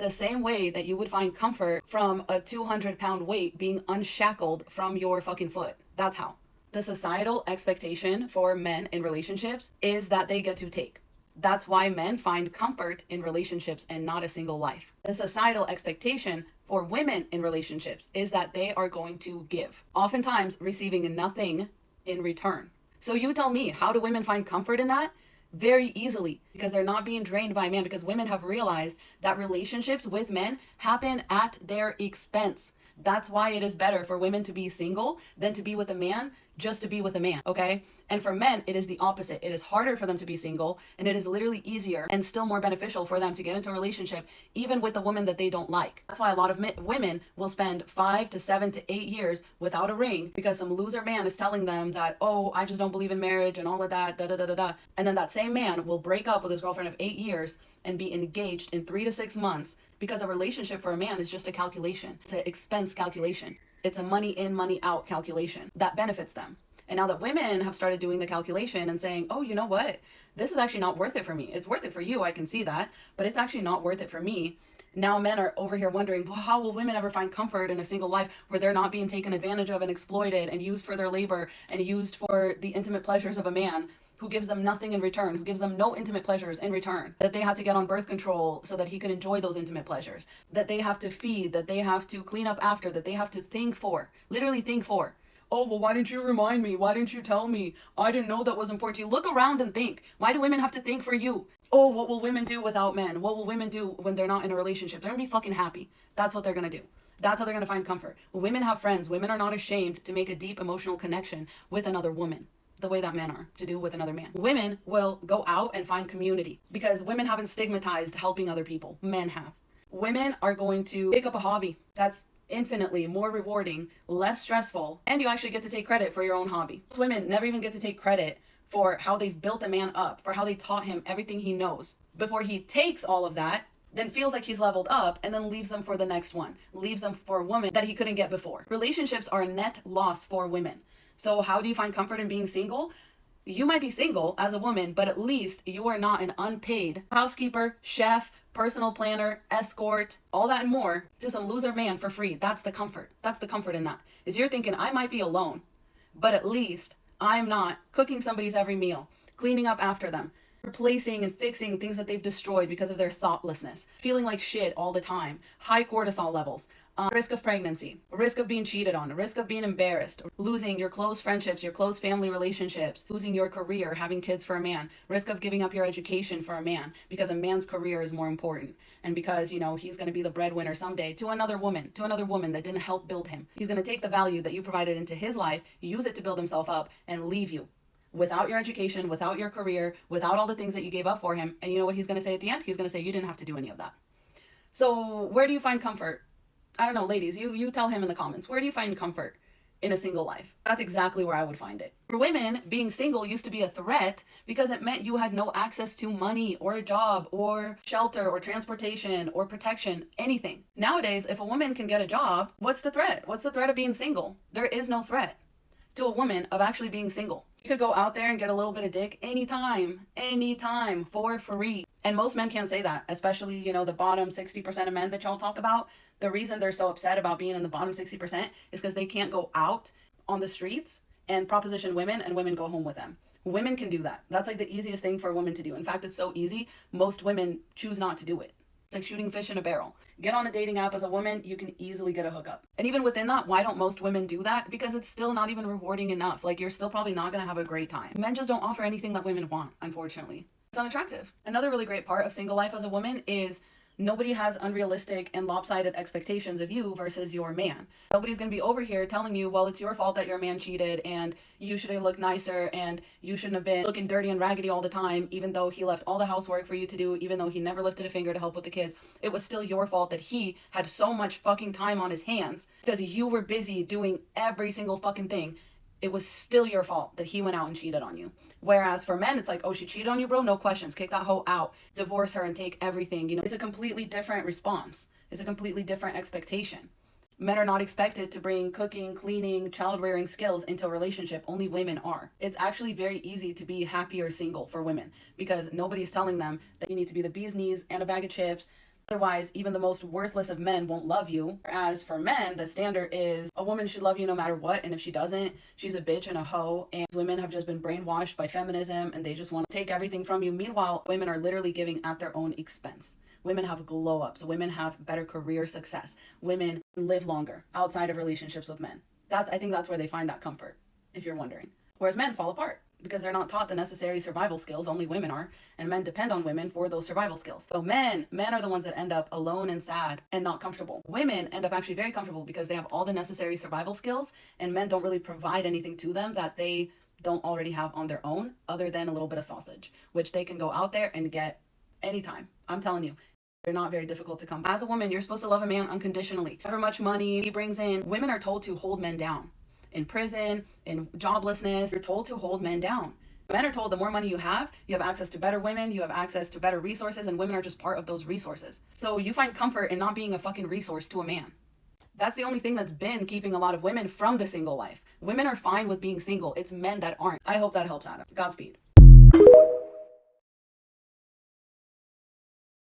The same way that you would find comfort from a 200-pound weight being unshackled from your fucking foot. That's how. The societal expectation for men in relationships is that they get to take. That's why men find comfort in relationships and not a single life. The societal expectation for women in relationships is that they are going to give, oftentimes receiving nothing in return. So you tell me, how do women find comfort in that? Very easily, because they're not being drained by a man, because women have realized that relationships with men happen at their expense. That's why it is better for women to be single than to be with a man, just to be with a man, okay? And for men, it is the opposite. It is harder for them to be single, and it is literally easier and still more beneficial for them to get into a relationship, even with a woman that they don't like. That's why a lot of women will spend 5 to 7 to 8 years without a ring because some loser man is telling them that, oh, I just don't believe in marriage and all of that, da da da da da. And then that same man will break up with his girlfriend of 8 years and be engaged in 3 to 6 months, because a relationship for a man is just a calculation. It's an expense calculation. It's a money in, money out calculation that benefits them. And now that women have started doing the calculation and saying, oh, you know what? This is actually not worth it for me. It's worth it for you. I can see that, but it's actually not worth it for me. Now men are over here wondering, well, how will women ever find comfort in a single life where they're not being taken advantage of and exploited and used for their labor and used for the intimate pleasures of a man who gives them nothing in return, who gives them no intimate pleasures in return, that they had to get on birth control so that he could enjoy those intimate pleasures, that they have to feed, that they have to clean up after, that they have to think for, literally think for. Oh, well, why didn't you remind me? Why didn't you tell me? I didn't know that was important to you. Look around and think. Why do women have to think for you? Oh, what will women do without men? What will women do when they're not in a relationship? They're gonna be fucking happy. That's what they're gonna do. That's how they're gonna find comfort. Women have friends. Women are not ashamed to make a deep emotional connection with another woman, the way that men are to do with another man. Women will go out and find community because women haven't stigmatized helping other people. Men have. Women are going to pick up a hobby that's infinitely more rewarding, less stressful, and you actually get to take credit for your own hobby. Most women never even get to take credit for how they've built a man up, for how they taught him everything he knows. Before he takes all of that, then feels like he's leveled up and then leaves them for the next one, leaves them for a woman that he couldn't get before. Relationships are a net loss for women. So how do you find comfort in being single? You might be single as a woman, but at least you are not an unpaid housekeeper, chef, personal planner, escort, all that and more to some loser man for free. That's the comfort. That's the comfort in that. Is you're thinking, I might be alone, but at least I'm not cooking somebody's every meal, cleaning up after them, replacing and fixing things that they've destroyed because of their thoughtlessness, feeling like shit all the time, high cortisol levels, risk of pregnancy, risk of being cheated on, risk of being embarrassed, losing your close friendships, your close family relationships, losing your career, having kids for a man, risk of giving up your education for a man because a man's career is more important. And because, you know, he's going to be the breadwinner someday to another woman that didn't help build him. He's going to take the value that you provided into his life, use it to build himself up and leave you without your education, without your career, without all the things that you gave up for him. And you know what he's going to say at the end? He's going to say, you didn't have to do any of that. So where do you find comfort? I don't know, ladies, you tell him in the comments, where do you find comfort in a single life? That's exactly where I would find it. For women, being single used to be a threat because it meant you had no access to money or a job or shelter or transportation or protection, anything. Nowadays, if a woman can get a job, what's the threat? What's the threat of being single? There is no threat to a woman of actually being single. You could go out there and get a little bit of dick anytime, for free. And most men can't say that, especially, you know, the bottom 60% of men that y'all talk about. The reason they're so upset about being in the bottom 60% is because they can't go out on the streets and proposition women and women go home with them. Women can do that. That's like the easiest thing for a woman to do. In fact, it's so easy, most women choose not to do it. It's like shooting fish in a barrel. Get on a dating app as a woman, you can easily get a hookup. And even within that, why don't most women do that? Because it's still not even rewarding enough. Like, you're still probably not gonna have a great time. Men just don't offer anything that women want, unfortunately. It's unattractive. Another really great part of single life as a woman is nobody has unrealistic and lopsided expectations of you versus your man. Nobody's going to be over here telling you, well, it's your fault that your man cheated and you should have looked nicer and you shouldn't have been looking dirty and raggedy all the time, even though he left all the housework for you to do, even though he never lifted a finger to help with the kids. It was still your fault that he had so much fucking time on his hands because you were busy doing every single fucking thing. It was still your fault that he went out and cheated on you. Whereas for men, it's like, oh, she cheated on you, bro? No questions. Kick that hoe out. Divorce her and take everything. You know, it's a completely different response. It's a completely different expectation. Men are not expected to bring cooking, cleaning, child-rearing skills into a relationship. Only women are. It's actually very easy to be happier single for women because nobody's telling them that you need to be the bee's knees and a bag of chips, Otherwise, even the most worthless of men won't love you. As for men, the standard is a woman should love you no matter what, and if she doesn't, she's a bitch and a hoe. And women have just been brainwashed by feminism, and they just want to take everything from you. Meanwhile, women are literally giving at their own expense. Women have glow ups. Women have better career success. Women live longer outside of relationships with men. I think that's where they find that comfort, if you're wondering. Whereas men fall apart because they're not taught the necessary survival skills. Only women are, and men depend on women for those survival skills. So men are the ones that end up alone and sad and not comfortable. Women end up actually very comfortable because they have all the necessary survival skills, and men don't really provide anything to them that they don't already have on their own, other than a little bit of sausage, which they can go out there and get anytime. I'm telling you, they're not very difficult to come by. As a woman, you're supposed to love a man unconditionally. However much money he brings in, women are told to hold men down. In prison, in joblessness, you're told to hold men down. Men are told the more money you have access to better women, you have access to better resources, and women are just part of those resources. So you find comfort in not being a fucking resource to a man. That's the only thing that's been keeping a lot of women from the single life. Women are fine with being single. It's men that aren't. I hope that helps, Adam. Godspeed.